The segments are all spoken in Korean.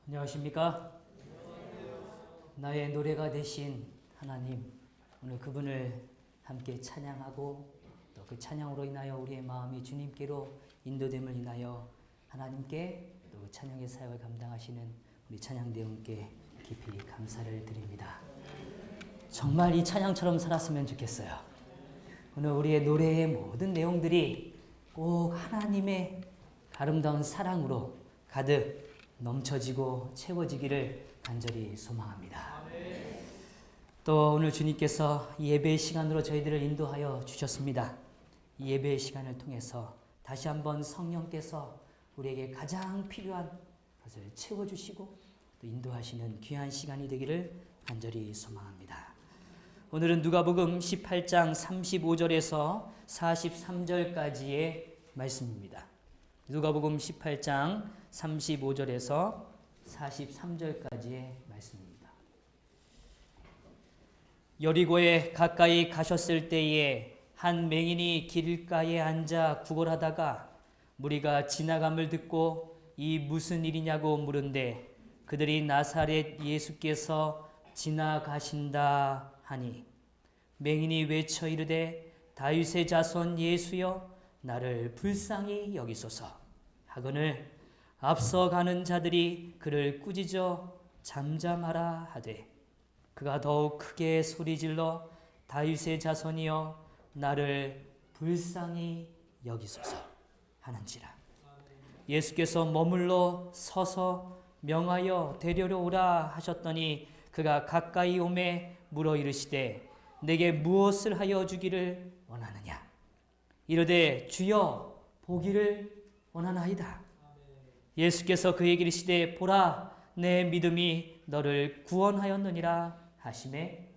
안녕하십니까? 나의 노래가 되신 하나님, 오늘 그분을 함께 찬양하고 또 그 찬양으로 인하여 우리의 마음이 주님께로 인도됨을 인하여 하나님께 또 그 찬양의 사역을 감당하시는 우리 찬양대원께 깊이 감사를 드립니다. 정말 이 찬양처럼 살았으면 좋겠어요. 오늘 우리의 노래의 모든 내용들이 꼭 하나님의 아름다운 사랑으로 가득 넘쳐지고 채워지기를 간절히 소망합니다. 또 오늘 주님께서 이 예배의 시간으로 저희들을 인도하여 주셨습니다. 이 예배의 시간을 통해서 다시 한번 성령께서 우리에게 가장 필요한 것을 채워주시고 또 인도하시는 귀한 시간이 되기를 간절히 소망합니다. 오늘은 누가복음 18장 35절에서 43절까지의 말씀입니다. 누가복음 18장 35절에서 43절까지의 말씀입니다. 여리고에 가까이 가셨을 때에 한 맹인이 길가에 앉아 구걸하다가 무리가 지나감을 듣고 이 무슨 일이냐고 물은데 그들이 나사렛 예수께서 지나가신다 하니 맹인이 외쳐 이르되 다윗의 자손 예수여 나를 불쌍히 여기소서 하거늘 앞서가는 자들이 그를 꾸짖어 잠잠하라 하되 그가 더욱 크게 소리질러 다윗의 자손이여 나를 불쌍히 여기소서 하는지라. 예수께서 머물러 서서 명하여 데려러 오라 하셨더니 그가 가까이 오매 물어 이르시되 내게 무엇을 하여 주기를 원하느냐. 이르되 주여 보기를 원하나이다. 예수께서 그에게 이르시되 보라 내 믿음이 너를 구원하였느니라 하시매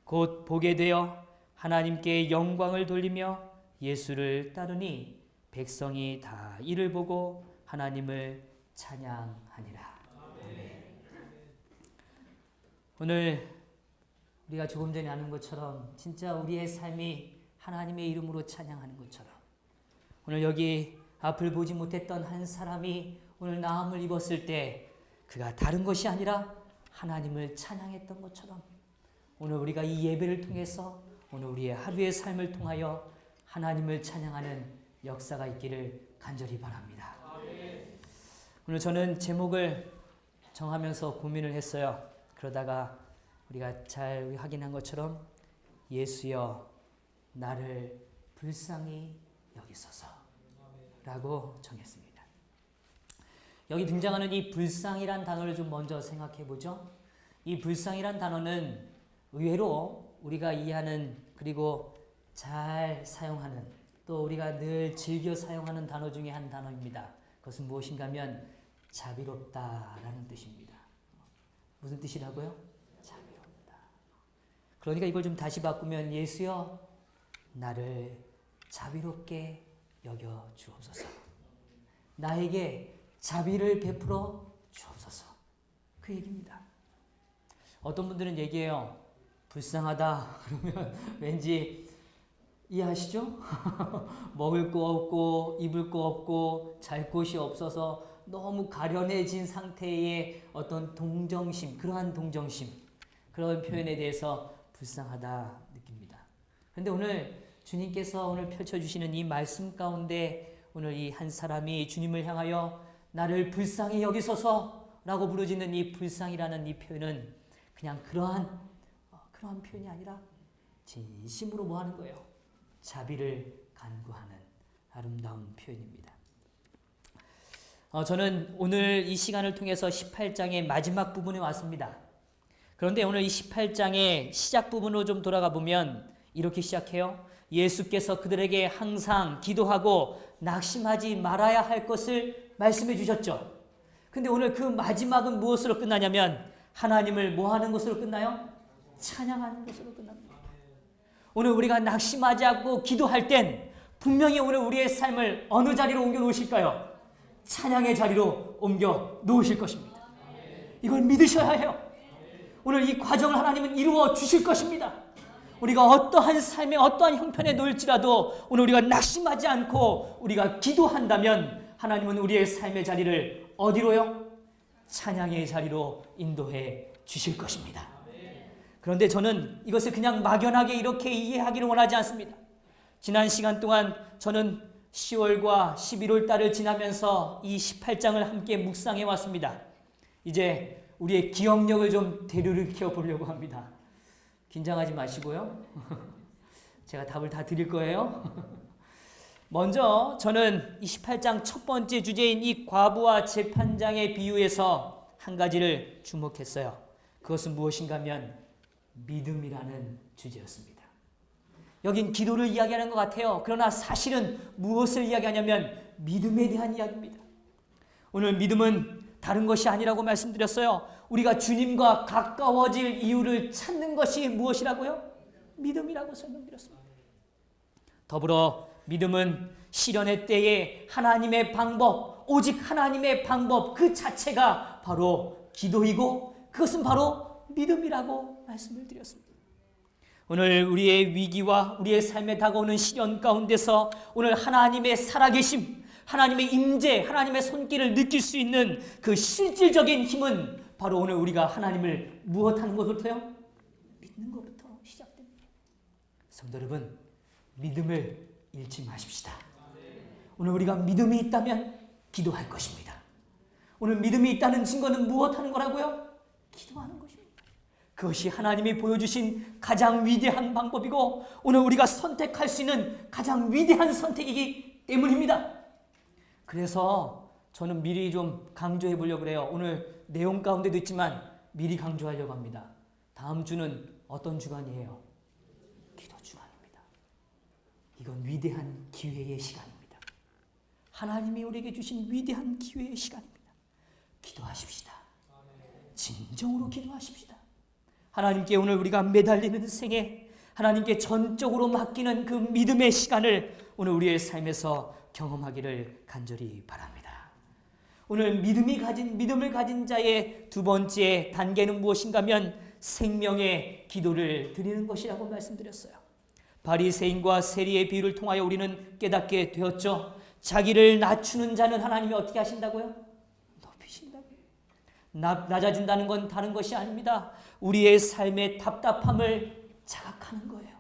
곧 보게 되어 하나님께 영광을 돌리며 예수를 따르니 백성이 다 이를 보고 하나님을 찬양하니라. 아멘. 오늘 우리가 조금 전에 아는 것처럼 진짜 우리의 삶이 하나님의 이름으로 찬양하는 것처럼 오늘 여기 앞을 보지 못했던 한 사람이 오늘 나음을 입었을 때 그가 다른 것이 아니라 하나님을 찬양했던 것처럼 오늘 우리가 이 예배를 통해서 오늘 우리의 하루의 삶을 통하여 하나님을 찬양하는 역사가 있기를 간절히 바랍니다. 오늘 저는 제목을 정하면서 고민을 했어요. 그러다가 우리가 잘 확인한 것처럼 예수여 나를 불쌍히 여기소서 라고 정했습니다. 여기 등장하는 이 불쌍이란 단어를 좀 먼저 생각해 보죠. 이 불쌍이란 단어는 의외로 우리가 이해하는 그리고 잘 사용하는 또 우리가 늘 즐겨 사용하는 단어 중에 한 단어입니다. 그것은 무엇인가 하면 자비롭다라는 뜻입니다. 무슨 뜻이라고요? 자비롭다. 그러니까 이걸 좀 다시 바꾸면 예수여 나를 자비롭게 여겨 주옵소서. 나에게 자비를 베풀어 주옵소서. 그 얘기입니다. 어떤 분들은 얘기해요. 불쌍하다 그러면 왠지 이해하시죠? 먹을 거 없고 입을 거 없고 잘 곳이 없어서 너무 가련해진 상태의 어떤 동정심, 그러한 동정심, 그런 표현에 대해서 불쌍하다 느낍니다. 그런데 오늘 주님께서 오늘 펼쳐주시는 이 말씀 가운데 오늘 이 한 사람이 주님을 향하여 나를 불쌍히 여기소서라고 부르짖는 이 불쌍이라는 이 표현은 그냥 그러한 표현이 아니라 진심으로 뭐 하는 거예요? 자비를 간구하는 아름다운 표현입니다. 저는 오늘 이 시간을 통해서 18장의 마지막 부분에 왔습니다. 그런데 오늘 이 18장의 시작 부분으로 좀 돌아가 보면 이렇게 시작해요. 예수께서 그들에게 항상 기도하고 낙심하지 말아야 할 것을 말씀해 주셨죠. 근데 오늘 그 마지막은 무엇으로 끝나냐면 하나님을 뭐 하는 것으로 끝나요? 찬양하는 것으로 끝납니다. 오늘 우리가 낙심하지 않고 기도할 땐 분명히 오늘 우리의 삶을 어느 자리로 옮겨 놓으실까요? 찬양의 자리로 옮겨 놓으실 것입니다. 이걸 믿으셔야 해요. 오늘 이 과정을 하나님은 이루어 주실 것입니다. 우리가 어떠한 삶의 어떠한 형편에 놓일지라도 오늘 우리가 낙심하지 않고 우리가 기도한다면 하나님은 우리의 삶의 자리를 어디로요? 찬양의 자리로 인도해 주실 것입니다. 그런데 저는 이것을 그냥 막연하게 이렇게 이해하기를 원하지 않습니다. 지난 시간 동안 저는 10월과 11월 달을 지나면서 이 18장을 함께 묵상해 왔습니다. 이제 우리의 기억력을 좀 되돌이켜 보려고 합니다. 긴장하지 마시고요. 제가 답을 다 드릴 거예요. 먼저 저는 이 18장 첫 번째 주제인 이 과부와 재판장의 비유에서 한 가지를 주목했어요. 그것은 무엇인가 하면 믿음이라는 주제였습니다. 여긴 기도를 이야기하는 것 같아요. 그러나 사실은 무엇을 이야기하냐면 믿음에 대한 이야기입니다. 오늘 믿음은 다른 것이 아니라고 말씀드렸어요. 우리가 주님과 가까워질 이유를 찾는 것이 무엇이라고요? 믿음이라고 설명드렸습니다. 더불어 믿음은 시련의 때에 하나님의 방법, 오직 하나님의 방법 그 자체가 바로 기도이고 그것은 바로 믿음이라고 말씀을 드렸습니다. 오늘 우리의 위기와 우리의 삶에 다가오는 시련 가운데서 오늘 하나님의 살아계심, 하나님의 임재, 하나님의 손길을 느낄 수 있는 그 실질적인 힘은 바로 오늘 우리가 하나님을 무엇하는 것부터요? 믿는 것부터 시작됩니다. 성도 여러분, 믿음을 잃지 마십시다. 오늘 우리가 믿음이 있다면 기도할 것입니다. 오늘 믿음이 있다는 증거는 무엇하는 거라고요? 기도하는 것입니다. 그것이 하나님이 보여주신 가장 위대한 방법이고 오늘 우리가 선택할 수 있는 가장 위대한 선택이기 때문입니다. 그래서 저는 미리 좀 강조해 보려고 그래요. 오늘 내용 가운데도 있지만 미리 강조하려고 합니다. 다음 주는 어떤 주간이에요? 기도 주간입니다. 이건 위대한 기회의 시간입니다. 하나님이 우리에게 주신 위대한 기회의 시간입니다. 기도하십시다. 진정으로 기도하십시다. 하나님께 오늘 우리가 매달리는 생에 하나님께 전적으로 맡기는 그 믿음의 시간을 오늘 우리의 삶에서 경험하기를 간절히 바랍니다. 오늘 믿음을 가진 자의 두 번째 단계는 무엇인가 하면 생명의 기도를 드리는 것이라고 말씀드렸어요. 바리새인과 세리의 비유를 통하여 우리는 깨닫게 되었죠. 자기를 낮추는 자는 하나님이 어떻게 하신다고요? 높이신다고요. 낮아진다는 건 다른 것이 아닙니다. 우리의 삶의 답답함을 자각하는 거예요.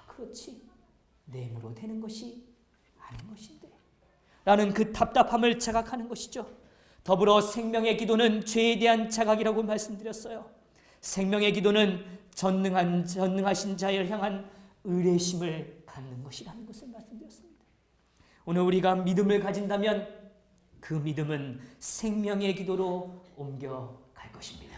그렇지. 내 힘으로 되는 것이 아닌 것인데 라는 그 답답함을 자각하는 것이죠. 더불어 생명의 기도는 죄에 대한 자각이라고 말씀드렸어요. 생명의 기도는 전능하신 자를 향한 의뢰심을 갖는 것이라는 것을 말씀드렸습니다. 오늘 우리가 믿음을 가진다면 그 믿음은 생명의 기도로 옮겨갈 것입니다.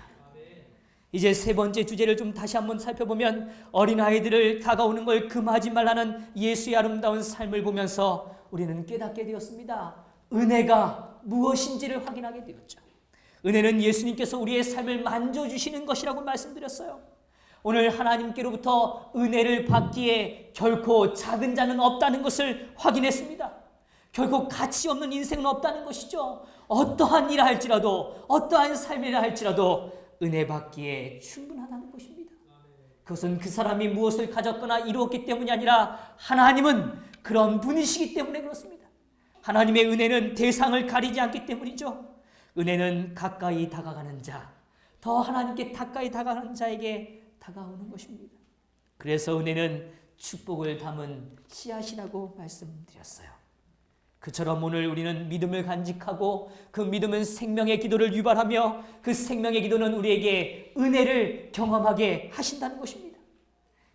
이제 세 번째 주제를 좀 다시 한번 살펴보면 어린아이들을 다가오는 걸 금하지 말라는 예수의 아름다운 삶을 보면서 우리는 깨닫게 되었습니다. 은혜가 무엇인지를 확인하게 되었죠. 은혜는 예수님께서 우리의 삶을 만져주시는 것이라고 말씀드렸어요. 오늘 하나님께로부터 은혜를 받기에 결코 작은 자는 없다는 것을 확인했습니다. 결코 가치 없는 인생은 없다는 것이죠. 어떠한 일을 할지라도 어떠한 삶이라 할지라도 은혜 받기에 충분하다는 것입니다. 그것은 그 사람이 무엇을 가졌거나 이루었기 때문이 아니라 하나님은 그런 분이시기 때문에 그렇습니다. 하나님의 은혜는 대상을 가리지 않기 때문이죠. 은혜는 가까이 다가가는 자, 더 하나님께 가까이 다가가는 자에게 다가오는 것입니다. 그래서 은혜는 축복을 담은 씨앗이라고 말씀드렸어요. 그처럼 오늘 우리는 믿음을 간직하고 그 믿음은 생명의 기도를 유발하며 그 생명의 기도는 우리에게 은혜를 경험하게 하신다는 것입니다.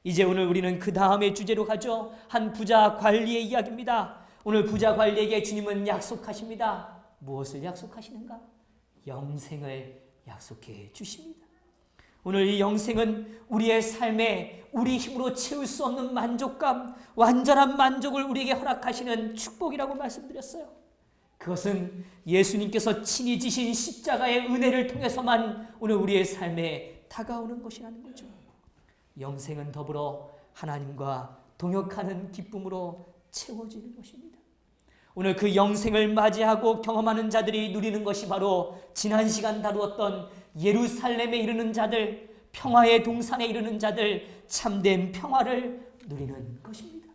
이제 오늘 우리는 그 다음의 주제로 가죠. 한 부자 관리의 이야기입니다. 오늘 부자 관리에게 주님은 약속하십니다. 무엇을 약속하시는가? 영생을 약속해 주십니다. 오늘 이 영생은 우리의 삶에 우리 힘으로 채울 수 없는 만족감, 완전한 만족을 우리에게 허락하시는 축복이라고 말씀드렸어요. 그것은 예수님께서 친히 지신 십자가의 은혜를 통해서만 오늘 우리의 삶에 다가오는 것이라는 거죠. 영생은 더불어 하나님과 동역하는 기쁨으로 채워지는 것입니다. 오늘 그 영생을 맞이하고 경험하는 자들이 누리는 것이 바로 지난 시간 다루었던 예루살렘에 이르는 자들, 평화의 동산에 이르는 자들, 참된 평화를 누리는 것입니다.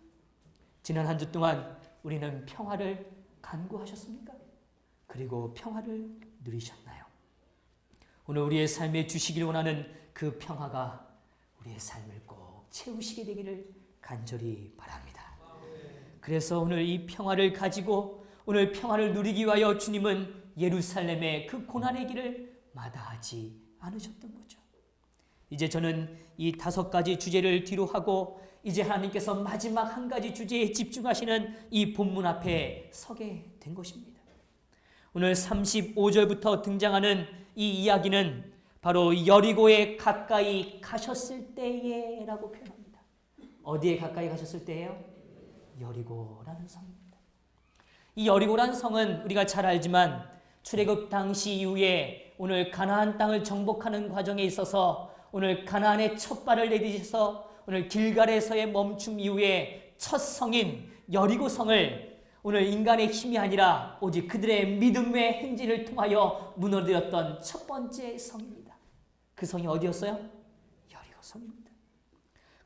지난 한 주 동안 우리는 평화를 간구하셨습니까? 그리고 평화를 누리셨나요? 오늘 우리의 삶에 주시길 원하는 그 평화가 우리의 삶을 꼭 채우시게 되기를 간절히 바랍니다. 그래서 오늘 이 평화를 가지고 오늘 평화를 누리기 위하여 주님은 예루살렘의 그 고난의 길을 마다하지 않으셨던 거죠. 이제 저는 이 5가지 주제를 뒤로 하고 이제 하나님께서 마지막 한 가지 주제에 집중하시는 이 본문 앞에 서게 된 것입니다. 오늘 35절부터 등장하는 이 이야기는 바로 여리고에 가까이 가셨을 때에 라고 표현합니다. 어디에 가까이 가셨을 때예요? 여리고라는 성입니다. 이 여리고라는 성은 우리가 잘 알지만 출애굽 당시 이후에 오늘 가나안 땅을 정복하는 과정에 있어서 오늘 가나안의 첫 발을 내디뎌서 오늘 길갈에서의 멈춤 이후에 첫 성인 여리고 성을 오늘 인간의 힘이 아니라 오직 그들의 믿음의 행진을 통하여 무너뜨렸던 첫 번째 성입니다. 그 성이 어디였어요? 여리고 성입니다.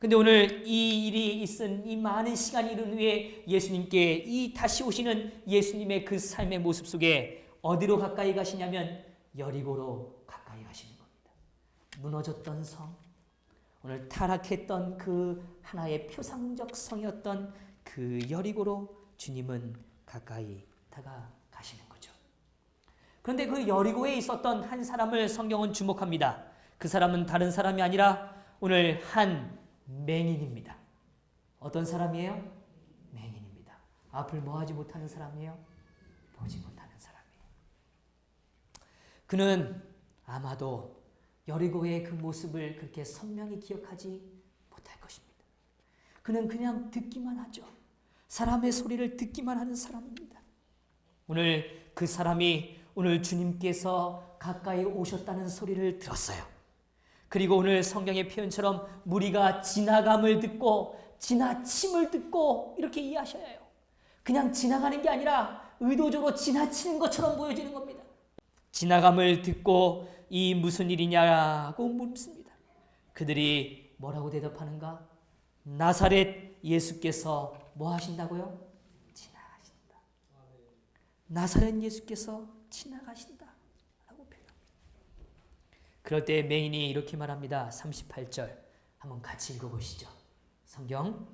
근데 오늘 이 일이 있은 이 많은 시간이 이른 후에 예수님께 이 다시 오시는 예수님의 그 삶의 모습 속에 어디로 가까이 가시냐면 여리고로 가까이 가시는 겁니다. 무너졌던 성, 오늘 타락했던 그 하나의 표상적 성이었던 그 여리고로 주님은 가까이 다가가시는 거죠. 그런데 그 여리고에 있었던 한 사람을 성경은 주목합니다. 그 사람은 다른 사람이 아니라 오늘 한 맹인입니다. 어떤 사람이에요? 맹인입니다. 앞을 뭐하지 못하는 사람이에요? 보지 못하는 사람이에요. 그는 아마도 여리고의 그 모습을 그렇게 선명히 기억하지 못할 것입니다. 그는 그냥 듣기만 하죠. 사람의 소리를 듣기만 하는 사람입니다. 오늘 그 사람이 오늘 주님께서 가까이 오셨다는 소리를 들었어요. 그리고 오늘 성경의 표현처럼 무리가 지나감을 듣고 지나침을 듣고 이렇게 이해하셔야 해요. 그냥 지나가는 게 아니라 의도적으로 지나치는 것처럼 보여지는 겁니다. 지나감을 듣고 이 무슨 일이냐고 묻습니다. 그들이 뭐라고 대답하는가? 나사렛 예수께서 뭐 하신다고요? 지나가신다. 나사렛 예수께서 지나가신다 라고 표현합니다. 그럴 때 맹인이 이렇게 말합니다. 38절 한번 같이 읽어보시죠. 성경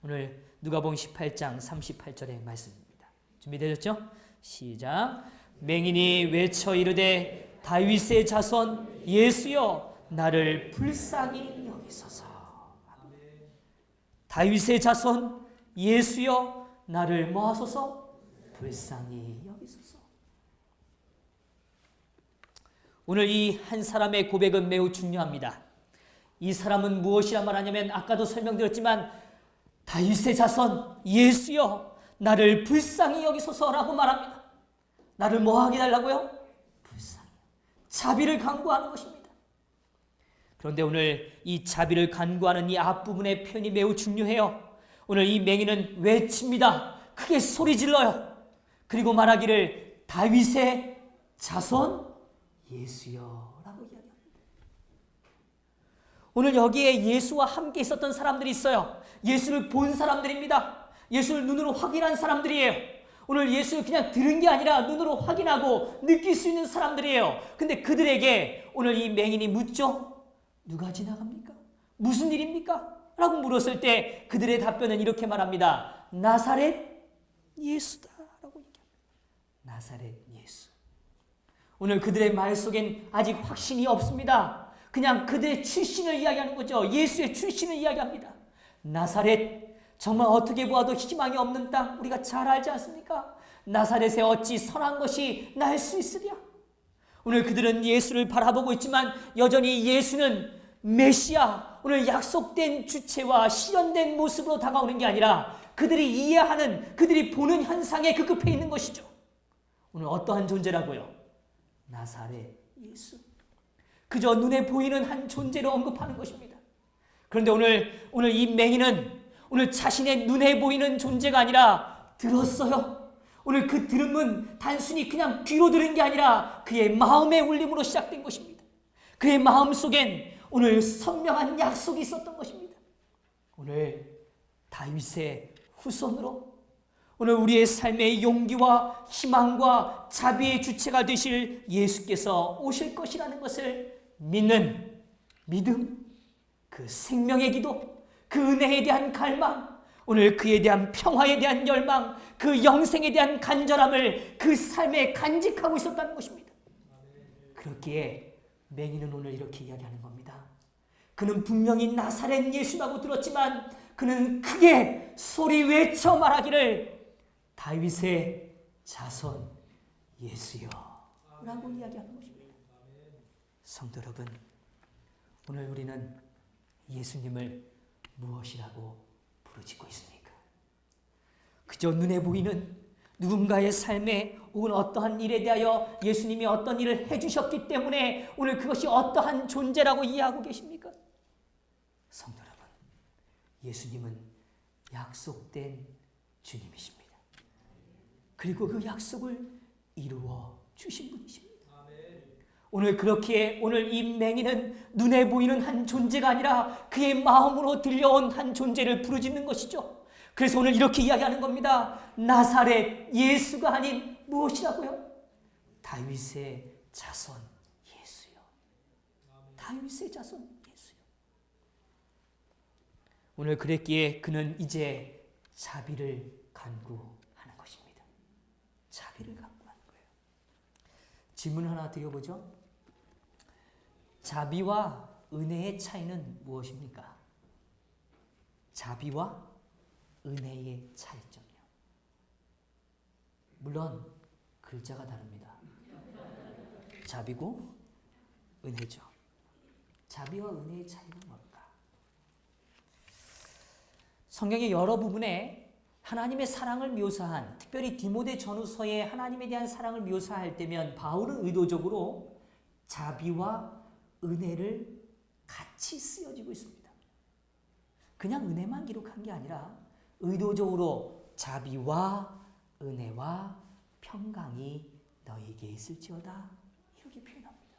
오늘 누가복음 18장 38절의 말씀입니다. 준비되셨죠? 시작. 맹인이 외쳐 이르되 다윗의 자손 예수여 나를 불쌍히 여기소서. 다윗의 자손 예수여 나를 뭐하소서? 불쌍히 여기소서. 오늘 이 한 사람의 고백은 매우 중요합니다. 이 사람은 무엇이라 말하냐면 아까도 설명드렸지만 다윗의 자손 예수여 나를 불쌍히 여기소서라고 말합니다. 나를 뭐하게 달라고요? 불쌍히. 자비를 간구하는 것입니다. 그런데 오늘 이 자비를 간구하는 이 앞부분의 표현이 매우 중요해요. 오늘 이 맹인은 외칩니다. 크게 소리 질러요. 그리고 말하기를 다윗의 자손 예수여 라고 이야기합니다. 오늘 여기에 예수와 함께 있었던 사람들이 있어요. 예수를 본 사람들입니다. 예수를 눈으로 확인한 사람들이에요. 오늘 예수를 그냥 들은 게 아니라 눈으로 확인하고 느낄 수 있는 사람들이에요. 근데 그들에게 오늘 이 맹인이 묻죠. 누가 지나갑니까? 무슨 일입니까? 라고 물었을 때 그들의 답변은 이렇게 말합니다. 나사렛 예수다 라고 얘기합니다. 나사렛 예수. 오늘 그들의 말 속엔 아직 확신이 없습니다. 그냥 그들의 출신을 이야기하는 거죠. 예수의 출신을 이야기합니다. 나사렛, 정말 어떻게 보아도 희망이 없는 땅 우리가 잘 알지 않습니까? 나사렛에 어찌 선한 것이 날 수 있으랴? 오늘 그들은 예수를 바라보고 있지만 여전히 예수는 메시아, 오늘 약속된 주체와 실현된 모습으로 다가오는 게 아니라 그들이 이해하는, 그들이 보는 현상에 급급해 있는 것이죠. 오늘 어떠한 존재라고요? 나사렛 예수. 그저 눈에 보이는 한 존재로 언급하는 것입니다. 그런데 오늘 이 맹인은 오늘 자신의 눈에 보이는 존재가 아니라 들었어요. 오늘 그 들음은 단순히 그냥 귀로 들은 게 아니라 그의 마음의 울림으로 시작된 것입니다. 그의 마음 속엔 오늘 선명한 약속이 있었던 것입니다. 오늘 다윗의 후손으로 오늘 우리의 삶의 용기와 희망과 자비의 주체가 되실 예수께서 오실 것이라는 것을 믿는 믿음, 그 생명의 기도, 그 은혜에 대한 갈망, 오늘 그에 대한 평화에 대한 열망, 그 영생에 대한 간절함을 그 삶에 간직하고 있었다는 것입니다. 그렇기에 맹인은 오늘 이렇게 이야기하는 겁니다. 그는 분명히 나사렛 예수라고 들었지만 그는 크게 소리 외쳐 말하기를 다윗의 자손 예수여 라고 이야기하는 것입니다. 성도 여러분, 오늘 우리는 예수님을 무엇이라고 부르짖고 있습니까? 그저 눈에 보이는 누군가의 삶에 혹은 어떠한 일에 대하여 예수님이 어떤 일을 해주셨기 때문에 오늘 그것이 어떠한 존재라고 이해하고 계십니까? 성도 여러분, 예수님은 약속된 주님이십니다. 그리고 그 약속을 이루어 주신 분이십니다. 오늘 그렇기에 오늘 이 맹인은 눈에 보이는 한 존재가 아니라 그의 마음으로 들려온 한 존재를 부르짖는 것이죠. 그래서 오늘 이렇게 이야기하는 겁니다. 나사렛 예수가 아닌 무엇이라고요? 다윗의 자손 예수요. 다윗의 자손 예수요. 오늘 그랬기에 그는 이제 자비를 간구하는 것입니다. 자비를 간구하는 거예요. 질문 하나 드려보죠. 자비와 은혜의 차이는 무엇입니까? 자비와 은혜의 차이점이요. 물론 글자가 다릅니다. 자비고 은혜죠. 자비와 은혜의 차이는 뭘까? 성경의 여러 부분에 하나님의 사랑을 묘사한, 특별히 디모데 전후서에 하나님에 대한 사랑을 묘사할 때면 바울은 의도적으로 자비와 은혜를 같이 쓰여지고 있습니다. 그냥 은혜만 기록한 게 아니라 의도적으로 자비와 은혜와 평강이 너희에게 있을지어다 이렇게 표현합니다.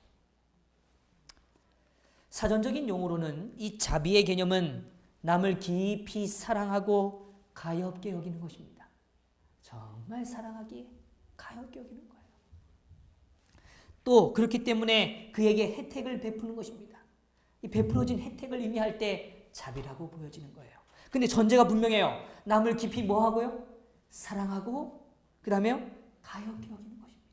사전적인 용어로는 이 자비의 개념은 남을 깊이 사랑하고 가엾게 여기는 것입니다. 정말 사랑하기에 가엾게 여기는 거예요. 또 그렇기 때문에 그에게 혜택을 베푸는 것입니다. 이 베풀어진 혜택을 의미할 때 자비라고 보여지는 거예요. 근데 전제가 분명해요. 남을 깊이 뭐 하고요? 사랑하고 그 다음에 가엾게 여기는 것입니다.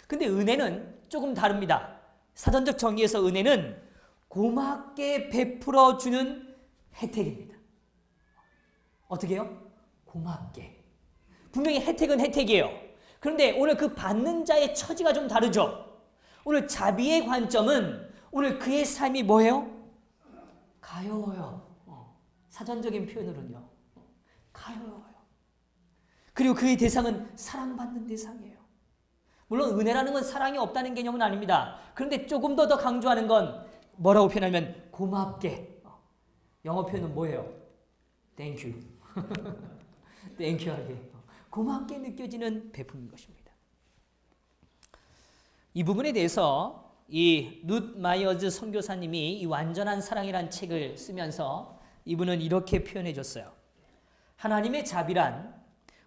근데 은혜는 조금 다릅니다. 사전적 정의에서 은혜는 고맙게 베풀어주는 혜택입니다. 어떻게 해요? 고맙게. 분명히 혜택은 혜택이에요. 그런데 오늘 그 받는 자의 처지가 좀 다르죠. 오늘 자비의 관점은 오늘 그의 삶이 뭐예요? 가여워요. 사전적인 표현으로는요. 가여워요. 그리고 그의 대상은 사랑받는 대상이에요. 물론 은혜라는 건 사랑이 없다는 개념은 아닙니다. 그런데 조금 더 강조하는 건 뭐라고 표현하면 고맙게. 영어 표현은 뭐예요? Thank you. Thank you 하게. 고맙게 느껴지는 베품인 것입니다. 이 부분에 대해서 이 룻 마이어즈 선교사님이 이 완전한 사랑이란 책을 쓰면서 이분은 이렇게 표현해 줬어요. 하나님의 자비란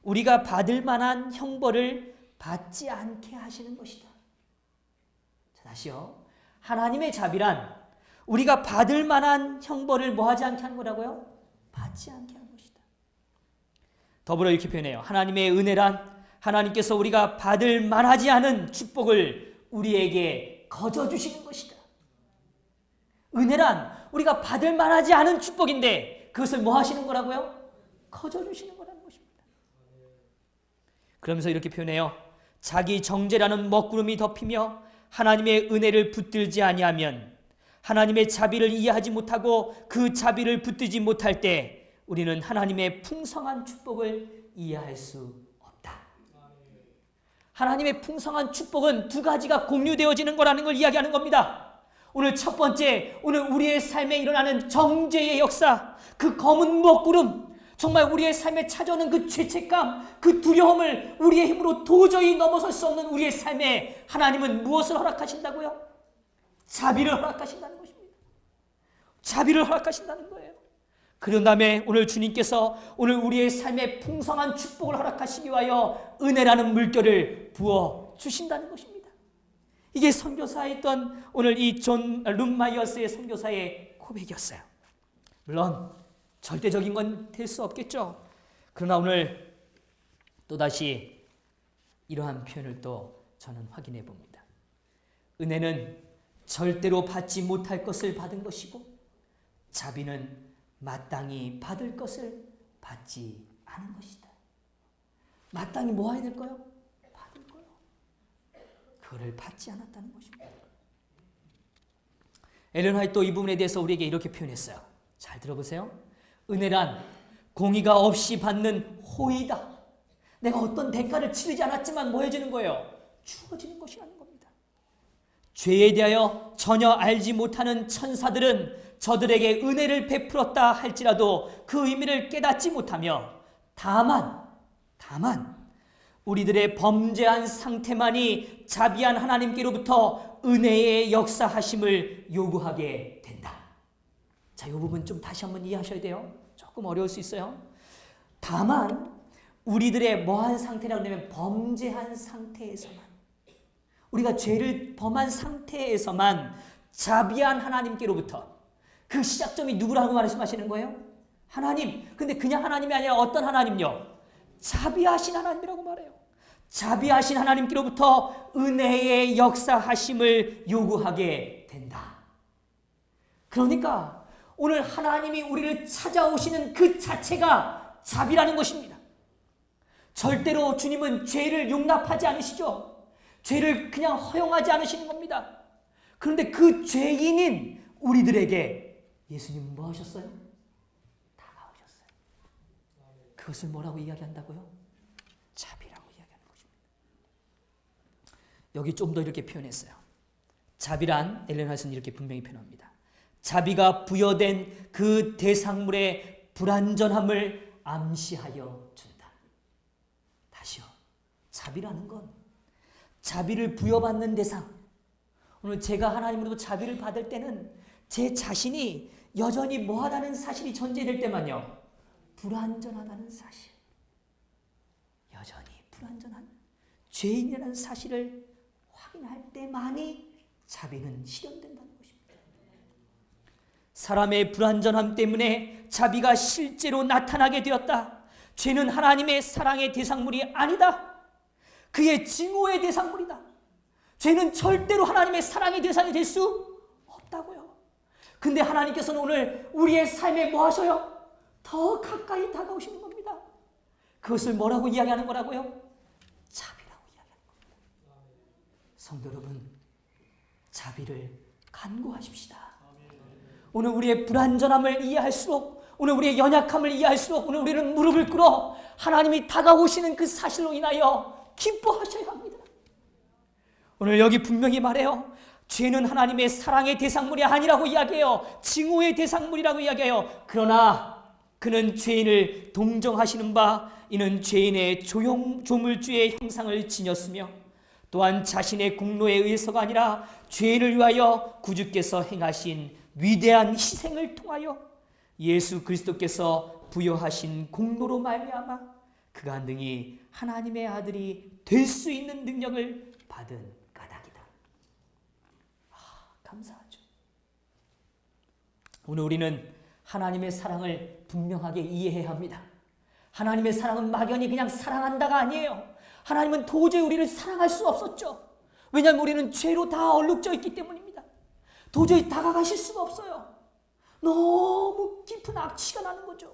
우리가 받을 만한 형벌을 받지 않게 하시는 것이다. 자, 다시요. 하나님의 자비란 우리가 받을 만한 형벌을 뭐 하지 않게 하는 거라고요? 받지 않게 하는 것이다. 더불어 이렇게 표현해요. 하나님의 은혜란 하나님께서 우리가 받을 만하지 않은 축복을 우리에게 거저 주시는 것이다. 은혜란 우리가 받을 만하지 않은 축복인데 그것을 뭐 하시는 거라고요? 거저 주시는 거라는 것입니다. 그러면서 이렇게 표현해요. 자기 정죄라는 먹구름이 덮이며 하나님의 은혜를 붙들지 아니하면 하나님의 자비를 이해하지 못하고 그 자비를 붙들지 못할 때 우리는 하나님의 풍성한 축복을 이해할 수 없다. 하나님의 풍성한 축복은 두 가지가 공유되어지는 거라는 걸 이야기하는 겁니다. 오늘 첫 번째, 오늘 우리의 삶에 일어나는 정죄의 역사, 그 검은 먹구름, 정말 우리의 삶에 찾아오는 그 죄책감, 그 두려움을 우리의 힘으로 도저히 넘어설 수 없는 우리의 삶에 하나님은 무엇을 허락하신다고요? 자비를 허락하신다는 것입니다. 자비를 허락하신다는 거예요. 그런 다음에 오늘 주님께서 오늘 우리의 삶에 풍성한 축복을 허락하시기 위하여 은혜라는 물결을 부어 주신다는 것입니다. 이게 선교사에 있던 오늘 이 존 룸마이어스의 선교사의 고백이었어요. 물론 절대적인 건 될 수 없겠죠. 그러나 오늘 또다시 이러한 표현을 또 저는 확인해 봅니다. 은혜는 절대로 받지 못할 것을 받은 것이고, 자비는 마땅히 받을 것을 받지 않은 것이다. 마땅히 뭐 해야 될 거요? 받을 거요. 그거를 받지 않았다는 것입니다. 엘렌 화이트 이 부분에 대해서 우리에게 이렇게 표현했어요. 잘 들어보세요. 은혜란 공의가 없이 받는 호의다. 내가 어떤 대가를 치르지 않았지만 뭐 해주는 거예요? 주어지는 것이라는 겁니다. 죄에 대하여 전혀 알지 못하는 천사들은 저들에게 은혜를 베풀었다 할지라도 그 의미를 깨닫지 못하며 다만 우리들의 범죄한 상태만이 자비한 하나님께로부터 은혜의 역사하심을 요구하게 된다. 자, 이 부분 좀 다시 한번 이해하셔야 돼요. 조금 어려울 수 있어요. 다만 우리들의 뭐한 상태라고 하면 범죄한 상태에서만, 우리가 죄를 범한 상태에서만 자비한 하나님께로부터, 그 시작점이 누구라고 말씀하시는 거예요? 하나님. 근데 그냥 하나님이 아니라 어떤 하나님요? 자비하신 하나님이라고 말해요. 자비하신 하나님께로부터 은혜의 역사하심을 요구하게 된다. 그러니까 오늘 하나님이 우리를 찾아오시는 그 자체가 자비라는 것입니다. 절대로 주님은 죄를 용납하지 않으시죠. 죄를 그냥 허용하지 않으시는 겁니다. 그런데 그 죄인인 우리들에게 예수님은 뭐 하셨어요? 다가오셨어요. 그것을 뭐라고 이야기한다고요? 자비라고 이야기하는 것입니다. 여기 좀 더 이렇게 표현했어요. 자비란 엘렌 화이트는 이렇게 분명히 표현합니다. 자비가 부여된 그 대상물의 불완전함을 암시하여 준다. 다시요. 자비라는 건 자비를 부여받는 대상. 오늘 제가 하나님으로부터 자비를 받을 때는 제 자신이 여전히 뭐하다는 사실이 존재될 때만요. 불완전하다는 사실. 여전히 불완전한 죄인이라는 사실을 확인할 때만이 자비는 실현된다는 것입니다. 사람의 불완전함 때문에 자비가 실제로 나타나게 되었다. 죄는 하나님의 사랑의 대상물이 아니다. 그의 증오의 대상물이다. 죄는 절대로 하나님의 사랑의 대상이 될 수 없다고요. 근데 하나님께서는 오늘 우리의 삶에 뭐 하셔요? 더 가까이 다가오시는 겁니다. 그것을 뭐라고 이야기하는 거라고요? 자비라고 이야기하는 겁니다. 성도 여러분, 자비를 간구하십시다. 오늘 우리의 불완전함을 이해할수록, 오늘 우리의 연약함을 이해할수록 오늘 우리는 무릎을 꿇어 하나님이 다가오시는 그 사실로 인하여 기뻐하셔야 합니다. 오늘 여기 분명히 말해요. 죄는 하나님의 사랑의 대상물이 아니라고 이야기해요. 증오의 대상물이라고 이야기해요. 그러나 그는 죄인을 동정하시는 바 이는 죄인의 조물주의 형상을 지녔으며 또한 자신의 공로에 의해서가 아니라 죄인을 위하여 구주께서 행하신 위대한 희생을 통하여 예수 그리스도께서 부여하신 공로로 말미암아 그가 능히 하나님의 아들이 될 수 있는 능력을 받은 까닭이다. 감사하죠. 오늘 우리는 하나님의 사랑을 분명하게 이해해야 합니다. 하나님의 사랑은 막연히 그냥 사랑한다가 아니에요. 하나님은 도저히 우리를 사랑할 수 없었죠. 왜냐하면 우리는 죄로 다 얼룩져 있기 때문입니다. 도저히 다가가실 수가 없어요. 너무 깊은 악취가 나는 거죠.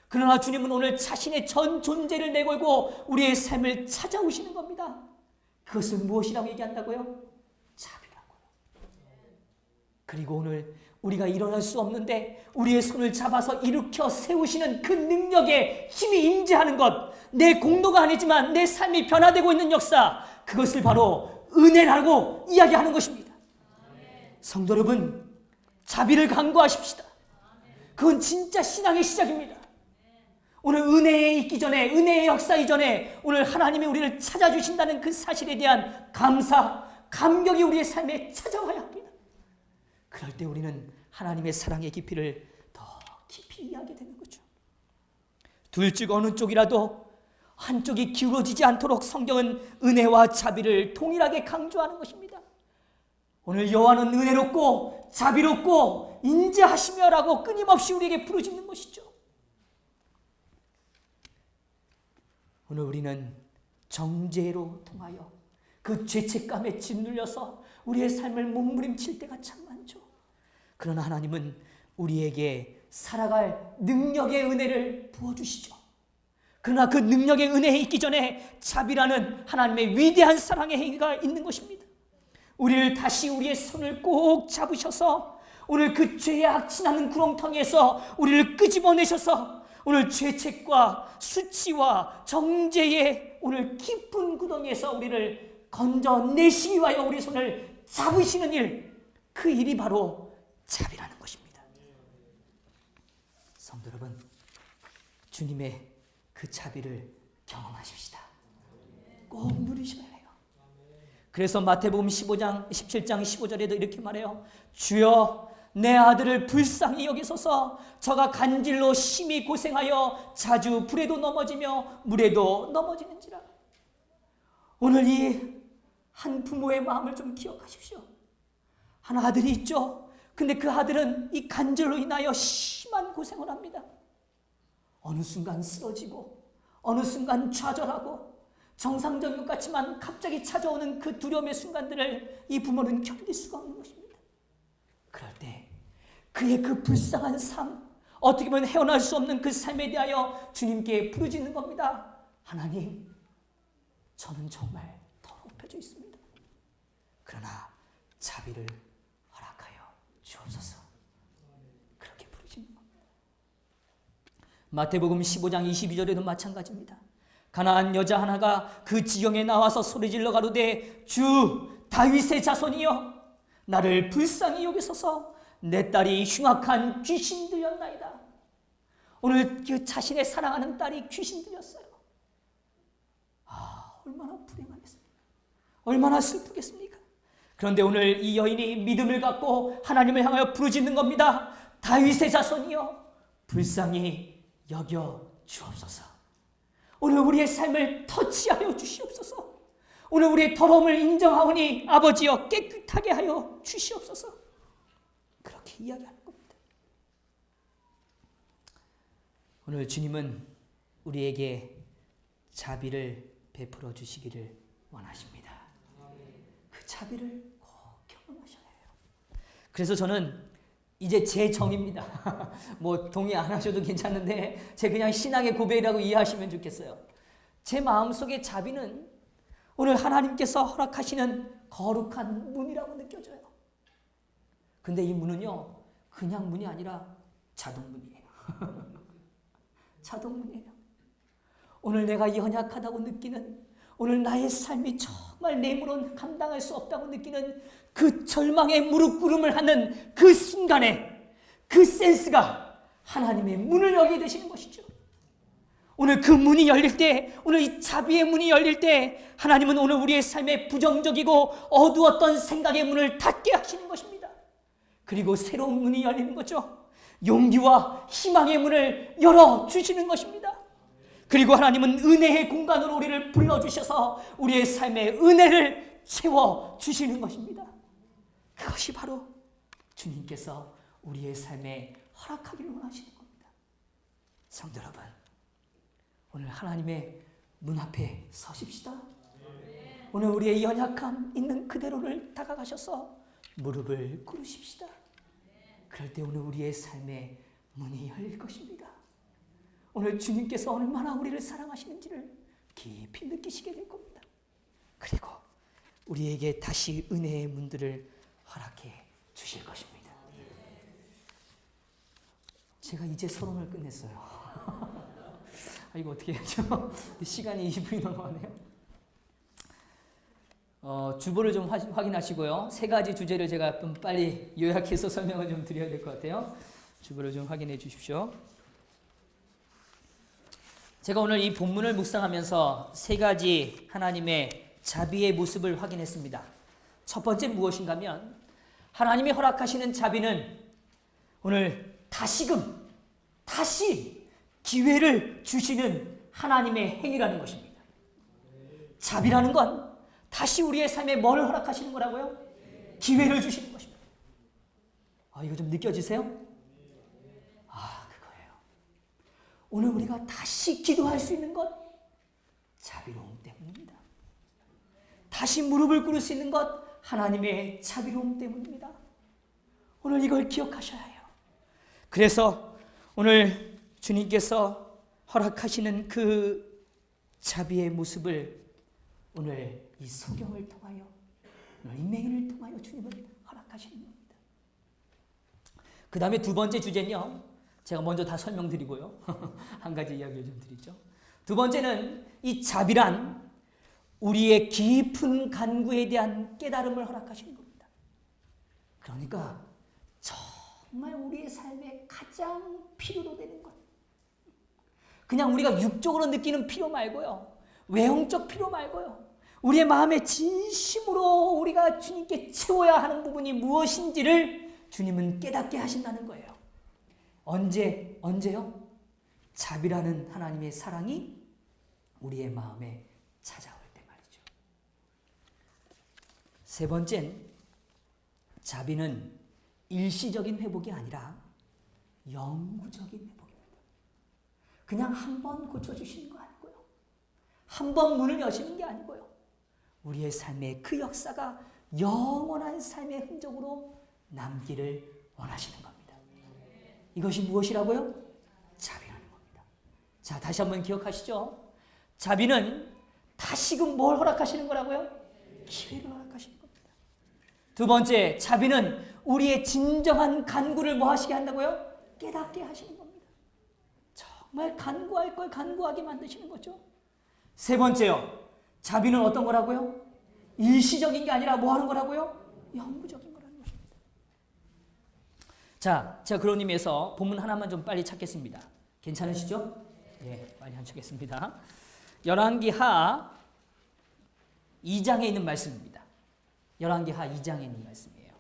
그러나 주님은 오늘 자신의 전 존재를 내걸고 우리의 삶을 찾아오시는 겁니다. 그것을 무엇이라고 얘기한다고요? 자비라고요. 그리고 오늘 우리가 일어날 수 없는데 우리의 손을 잡아서 일으켜 세우시는 그 능력에 힘이 임재하는 것, 내 공로가 아니지만 내 삶이 변화되고 있는 역사, 그것을 바로 은혜라고 이야기하는 것입니다. 성도 여러분, 자비를 간구하십시다. 그건 진짜 신앙의 시작입니다. 오늘 은혜에 있기 전에, 은혜의 역사 이전에 오늘 하나님이 우리를 찾아주신다는 그 사실에 대한 감사, 감격이 우리의 삶에 찾아와야 합니다. 그럴 때 우리는 하나님의 사랑의 깊이를 더 깊이 이해하게 되는 거죠. 둘 중 어느 쪽이라도 한쪽이 기울어지지 않도록 성경은 은혜와 자비를 동일하게 강조하는 것입니다. 오늘 여호와는 은혜롭고 자비롭고 인자하시며라고 끊임없이 우리에게 부르짖는 것이죠. 오늘 우리는 정죄로 통하여 그 죄책감에 짓눌려서 우리의 삶을 몸부림칠 때가 참 많죠. 그러나 하나님은 우리에게 살아갈 능력의 은혜를 부어주시죠. 그러나 그 능력의 은혜에 있기 전에 자비라는 하나님의 위대한 사랑의 행위가 있는 것입니다. 우리를 다시 우리의 손을 꼭 잡으셔서 오늘 그 죄의 악취나는 구렁텅이에서 우리를 끄집어내셔서 오늘 죄책과 수치와 정죄의 오늘 깊은 구덩이에서 우리를 건져내시기 위하여 우리 손을 잡으시는 일, 그 일이 바로 자비라는 것입니다. 성도 여러분, 주님의 그 자비를 경험하십시다. 꼭 누리셔야 해요. 그래서 마태복음 17장 15절에도 이렇게 말해요. 주여 내 아들을 불쌍히 여기소서. 저가 간질로 심히 고생하여 자주 불에도 넘어지며 물에도 넘어지는지라. 오늘 이 한 부모의 마음을 좀 기억하십시오. 한 아들이 있죠. 근데 그 아들은 이 간질로 인하여 심한 고생을 합니다. 어느 순간 쓰러지고 어느 순간 좌절하고 정상적인 것 같지만 갑자기 찾아오는 그 두려움의 순간들을 이 부모는 견딜 수가 없는 것입니다. 그럴 때 그의 그 불쌍한 삶, 어떻게 보면 헤어날 수 없는 그 삶에 대하여 주님께 부르짖는 겁니다. 하나님, 저는 정말 더럽혀져 있습니다. 그러나 자비를 허락하여 주옵소서. 그렇게 부르짖는 겁니다. 마태복음 15장 22절에도 마찬가지입니다. 가나안 여자 하나가 그 지경에 나와서 소리질러 가로되 주 다윗의 자손이여 나를 불쌍히 여기소서. 내 딸이 흉악한 귀신 들렸나이다. 오늘 그 자신의 사랑하는 딸이 귀신 들렸어요. 얼마나 불행하겠습니까? 얼마나 슬프겠습니까? 그런데 오늘 이 여인이 믿음을 갖고 하나님을 향하여 부르짖는 겁니다. 다윗의 자손이여 불쌍히 여겨 주옵소서. 오늘 우리의 삶을 터치하여 주시옵소서. 오늘 우리의 더러움을 인정하오니 아버지여 깨끗하게 하여 주시옵소서. 그렇게 이야기하는 겁니다. 오늘 주님은 우리에게 자비를 베풀어 주시기를 원하십니다. 그 자비를 꼭 경험하셔야 해요. 그래서 저는 이제 제 정입니다. 뭐 동의 안 하셔도 괜찮은데 제 그냥 신앙의 고백이라고 이해하시면 좋겠어요. 제 마음속의 자비는 오늘 하나님께서 허락하시는 거룩한 문이라고 느껴져요. 근데 이 문은요, 그냥 문이 아니라 자동문이에요. 자동문이에요. 오늘 내가 연약하다고 느끼는, 오늘 나의 삶이 정말 내 힘으로는 감당할 수 없다고 느끼는 그 절망의 무릎 꿇음을 하는 그 순간에 그 센스가 하나님의 문을 열게 되시는 것이죠. 오늘 그 문이 열릴 때, 오늘 이 자비의 문이 열릴 때 하나님은 오늘 우리의 삶에 부정적이고 어두웠던 생각의 문을 닫게 하시는 것입니다. 그리고 새로운 문이 열리는 거죠. 용기와 희망의 문을 열어주시는 것입니다. 그리고 하나님은 은혜의 공간으로 우리를 불러주셔서 우리의 삶에 은혜를 채워주시는 것입니다. 그것이 바로 주님께서 우리의 삶에 허락하기를 원하시는 겁니다. 성도 여러분, 오늘 하나님의 문 앞에 서십시다. 오늘 우리의 연약함 있는 그대로를 다가가셔서 무릎을 꿇으십시다. 그럴 때 오늘 우리의 삶에 문이 열릴 것입니다. 오늘 주님께서 얼마나 우리를 사랑하시는지를 깊이 느끼시게 될 겁니다. 그리고 우리에게 다시 은혜의 문들을 허락해 주실 것입니다. 제가 이제 서론을 끝냈어요. 이거 어떻게 해야죠? 시간이 20분이 넘어가네요. 주보를 좀 확인하시고요. 3가지 주제를 제가 좀 빨리 요약해서 설명을 좀 드려야 될 것 같아요. 주보를 좀 확인해 주십시오. 제가 오늘 이 본문을 묵상하면서 3가지 하나님의 자비의 모습을 확인했습니다. 첫 번째 무엇인가 하면 하나님이 허락하시는 자비는 오늘 다시금 다시 기회를 주시는 하나님의 행위라는 것입니다. 자비라는 건 다시 우리의 삶에 뭘 허락하시는 거라고요? 기회를 주시는 것입니다. 이거 좀 느껴지세요? 그거예요. 오늘 우리가 다시 기도할 수 있는 것, 자비로움 때문입니다. 다시 무릎을 꿇을 수 있는 것, 하나님의 자비로움 때문입니다. 오늘 이걸 기억하셔야 해요. 그래서 오늘 주님께서 허락하시는 그 자비의 모습을 오늘 이 성경을 통하여, 오늘 이 맹인을 통하여 주님은 허락하시는 겁니다. 그 다음에 두 번째 주제는요, 제가 먼저 다 설명드리고요. 한 가지 이야기를 좀 드리죠. 두 번째는 이 자비란 우리의 깊은 간구에 대한 깨달음을 허락하시는 겁니다. 그러니까 정말 우리의 삶에 가장 필요로 되는 것, 그냥 우리가 육적으로 느끼는 필요 말고요, 외형적 필요 말고요, 우리의 마음에 진심으로 우리가 주님께 채워야 하는 부분이 무엇인지를 주님은 깨닫게 하신다는 거예요. 언제요? 자비라는 하나님의 사랑이 우리의 마음에 찾아올 때 말이죠. 세 번째는 자비는 일시적인 회복이 아니라 영구적인 회복입니다. 그냥 한 번 고쳐주시는 거 아니고요, 한 번 문을 여시는 게 아니고요, 우리의 삶의 그 역사가 영원한 삶의 흔적으로 남기를 원하시는 겁니다. 이것이 무엇이라고요? 자비라는 겁니다. 자, 다시 한번 기억하시죠? 자비는 다시금 뭘 허락하시는 거라고요? 기회를 허락하시는 겁니다. 두 번째, 자비는 우리의 진정한 간구를 뭐 하시게 한다고요? 깨닫게 하시는 겁니다. 정말 간구할 걸 간구하게 만드시는 거죠. 세 번째요, 자비는 어떤 거라고요? 일시적인 게 아니라 뭐 하는 거라고요? 영구적인 거라는 것입니다. 자, 제가 그런 의미에서 본문 하나만 좀 빨리 찾겠습니다. 괜찮으시죠? 예, 빨리 한 찾겠습니다. 열왕기하 2장에 있는 말씀입니다. 열왕기하 2장에 있는 말씀이에요.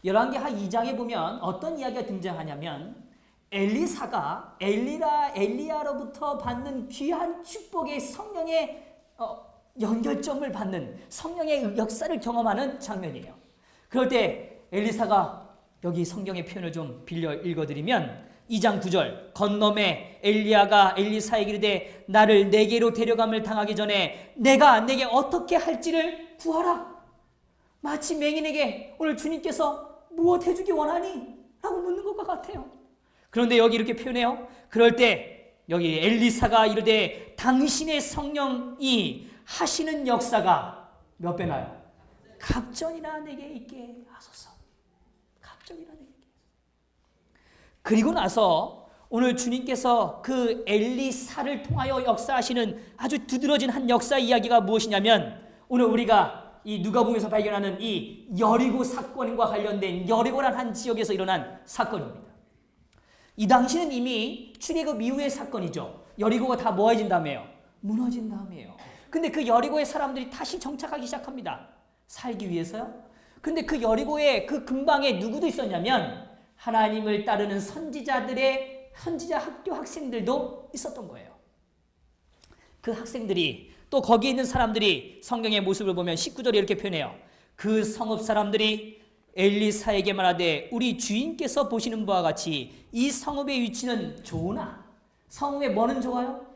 열왕기하 2장에 보면 어떤 이야기가 등장하냐면, 엘리사가 엘리야로부터 받는 귀한 축복의 성령의 연결점을 받는, 성령의 역사를 경험하는 장면이에요. 그럴 때 엘리사가, 여기 성경의 표현을 좀 빌려 읽어드리면 2장 9절, 건너매 엘리야가 엘리사에게 이르되 나를 내게로 데려감을 당하기 전에 내가 내게 어떻게 할지를 구하라. 마치 맹인에게 오늘 주님께서 무엇 해주기 원하니? 라고 묻는 것과 같아요. 그런데 여기 이렇게 표현해요. 그럴 때 여기 엘리사가 이르되 당신의 성령이 하시는 역사가 몇 배나요? 갑전이나 내게 있게 하소서. 갑전이나 내게 있게 하소서. 그리고 나서 오늘 주님께서 그 엘리사를 통하여 역사하시는 아주 두드러진 한 역사 이야기가 무엇이냐면, 오늘 우리가 이 누가복음에서 발견하는 이 여리고 사건과 관련된, 여리고란 한 지역에서 일어난 사건입니다. 이 당시는 이미 출애굽 이후의 사건이죠. 여리고가 다 뭐해진 다음에요? 무너진 다음이에요. 근데 그 여리고의 사람들이 다시 정착하기 시작합니다. 살기 위해서요. 근데 그 여리고의 그 근방에 누구도 있었냐면, 하나님을 따르는 선지자 학교 학생들도 있었던 거예요. 그 학생들이, 또 거기에 있는 사람들이 성경의 모습을 보면 19절에 이렇게 표현해요. 그 성읍 사람들이 엘리사에게 말하되 우리 주인께서 보시는 바와 같이 이 성읍의 위치는 좋으나, 성읍의 뭐는 좋아요?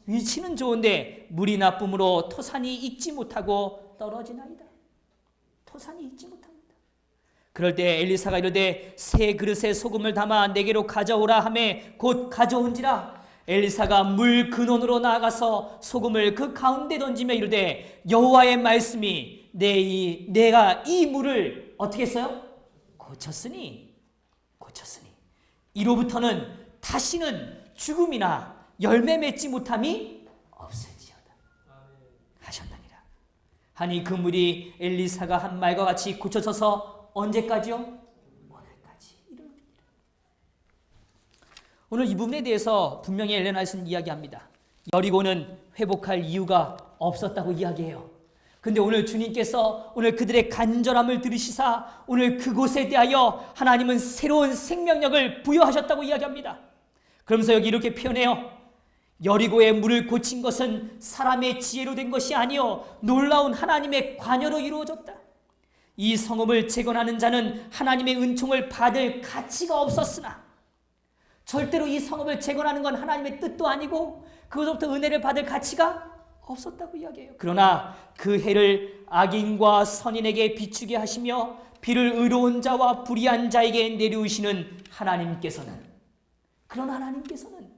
위치는 좋은데 물이 나쁨으로 토산이 익지 못하고 떨어지나이다. 토산이 익지 못합니다. 그럴 때 엘리사가 이르되 새 그릇에 소금을 담아 내게로 가져오라 하매 곧 가져온지라. 엘리사가 물 근원으로 나아가서 소금을 그 가운데 던지며 이르되 여호와의 말씀이 내가 이 물을 어떻게 했어요? 고쳤으니 이로부터는 다시는 죽음이나 열매 맺지 못함이 없을지어다 하셨느니라. 하니 그 물이 엘리사가 한 말과 같이 고쳐져서 언제까지요? 오늘까지 이르느니라. 오늘 이 부분에 대해서 분명히 엘렌 화이트는 이야기합니다. 여리고는 회복할 이유가 없었다고 이야기해요. 근데 오늘 주님께서 오늘 그들의 간절함을 들으시사 오늘 그곳에 대하여 하나님은 새로운 생명력을 부여하셨다고 이야기합니다. 그러면서 여기 이렇게 표현해요. 여리고의 물을 고친 것은 사람의 지혜로 된 것이 아니요 놀라운 하나님의 관여로 이루어졌다. 이 성읍을 재건하는 자는 하나님의 은총을 받을 가치가 없었으나, 절대로 이 성읍을 재건하는 건 하나님의 뜻도 아니고 그것부터 은혜를 받을 가치가 없었다고 이야기해요. 그러나 그 해를 악인과 선인에게 비추게 하시며 비를 의로운 자와 불의한 자에게 내려오시는 하나님께서는, 그런 하나님께서는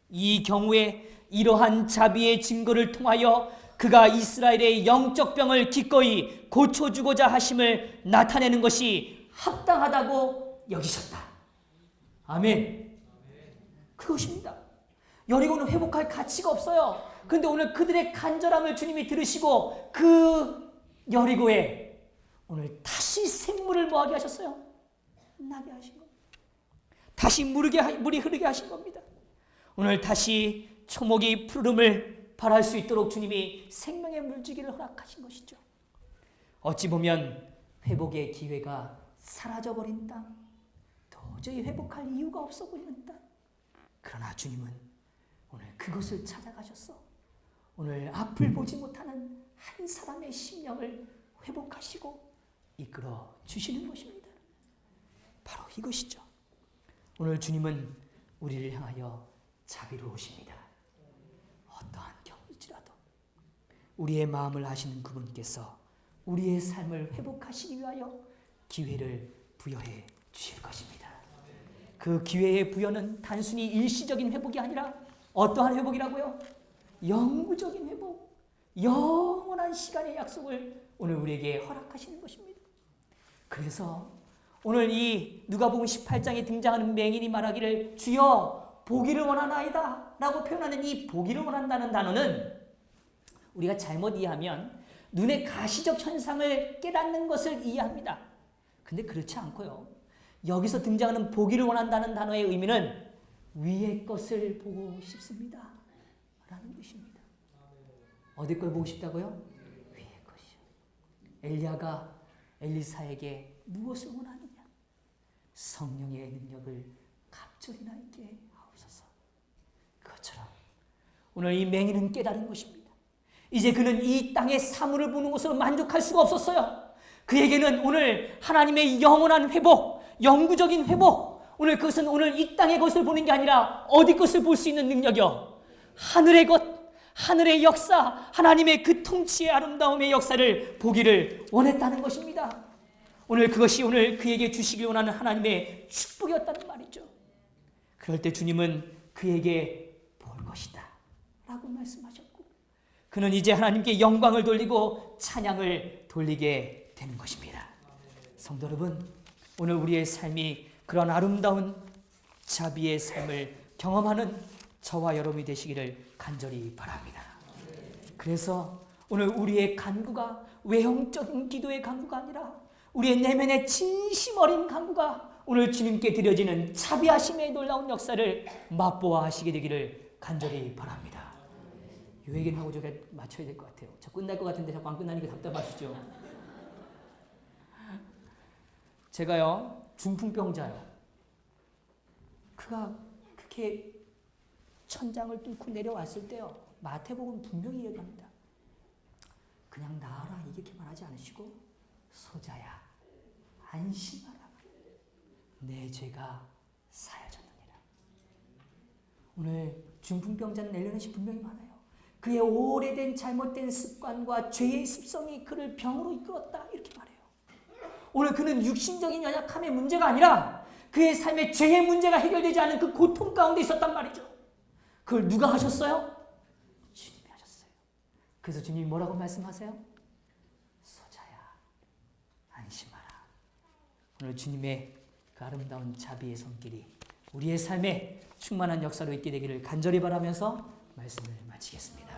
이 경우에 이러한 자비의 증거를 통하여 그가 이스라엘의 영적 병을 기꺼이 고쳐주고자 하심을 나타내는 것이 합당하다고 여기셨다. 아멘. 그것입니다. 여리고는 회복할 가치가 없어요. 그런데 오늘 그들의 간절함을 주님이 들으시고 그 여리고에 오늘 다시 샘물을 뭐하게 하셨어요? 나게 하신 겁니다. 다시 물이 흐르게 하신 겁니다. 오늘 다시 초목이 푸르름을 발할 수 있도록 주님이 생명의 물주기를 허락하신 것이죠. 어찌 보면 회복의 기회가 사라져버린 땅, 도저히 회복할 이유가 없어 보이는 땅. 그러나 주님은 오늘 그것을 찾아가셔서 오늘 앞을 보지 못하는 한 사람의 심령을 회복하시고 이끌어 주시는 것입니다. 바로 이것이죠. 오늘 주님은 우리를 향하여 자비로우십니다. 어떠한 경우일지라도 우리의 마음을 아시는 그분께서 우리의 삶을 회복하시기 위하여 기회를 부여해 주실 것입니다. 그 기회의 부여는 단순히 일시적인 회복이 아니라 어떠한 회복이라고요? 영구적인 회복, 영원한 시간의 약속을 오늘 우리에게 허락하시는 것입니다. 그래서 오늘 이 누가복음 18장에 등장하는 맹인이 말하기를 주여 보기를 원하나이다 라고 표현하는 이 보기를 원한다는 단어는 우리가 잘못 이해하면 눈의 가시적 현상을 깨닫는 것을 이해합니다. 근데 그렇지 않고요. 여기서 등장하는 보기를 원한다는 단어의 의미는 위의 것을 보고 싶습니다 라는 뜻입니다. 어디 걸 보고 싶다고요? 위의 것이요. 엘리야가 엘리사에게 무엇을 원하느냐? 성령의 능력을 갑절이나 있게 하옵소서. 그것처럼 오늘 이 맹인은 깨달은 것입니다. 이제 그는 이 땅의 사물을 보는 것으로 만족할 수가 없었어요. 그에게는 오늘 하나님의 영원한 회복, 영구적인 회복, 오늘 그것은 오늘 이 땅의 것을 보는 게 아니라 어디 것을 볼 수 있는 능력이요, 하늘의 것, 하늘의 역사, 하나님의 그 통치의 아름다움의 역사를 보기를 원했다는 것입니다. 오늘 그것이 오늘 그에게 주시길 원하는 하나님의 축복이었다는 말이죠. 그럴 때 주님은 그에게 볼 것이다 라고 말씀하셨고, 그는 이제 하나님께 영광을 돌리고 찬양을 돌리게 되는 것입니다. 성도 여러분, 오늘 우리의 삶이 그런 아름다운 자비의 삶을 경험하는 저와 여러분이 되시기를 간절히 바랍니다. 그래서 오늘 우리의 간구가 외형적인 기도의 간구가 아니라 우리의 내면의 진심 어린 간구가 오늘 주님께 드려지는 자비하심의 놀라운 역사를 맛보아 하시게 되기를 간절히 바랍니다. 이 얘기는 하고 제가 맞춰야 될 것 같아요. 저 끝날 것 같은데 자꾸 안 끝나니까 답답하시죠? 제가요, 중풍병자요. 그가 그렇게 천장을 뚫고 내려왔을 때요, 마태복음 분명히 얘기합니다. 그냥 나아라 이렇게 말하지 않으시고 소자야 안심하라, 내 죄가 사여졌느니라. 오늘 중풍병자는 내려놓으시 분명히 많아요. 그의 오래된 잘못된 습관과 죄의 습성이 그를 병으로 이끌었다 이렇게 말해요. 오늘 그는 육신적인 연약함의 문제가 아니라 그의 삶의 죄의 문제가 해결되지 않은 그 고통 가운데 있었단 말이죠. 그걸 누가 하셨어요? 주님이 하셨어요. 그래서 주님이 뭐라고 말씀하세요? 소자야 안심하라. 오늘 주님의 그 아름다운 자비의 손길이 우리의 삶에 충만한 역사로 있게 되기를 간절히 바라면서 말씀을 마치겠습니다.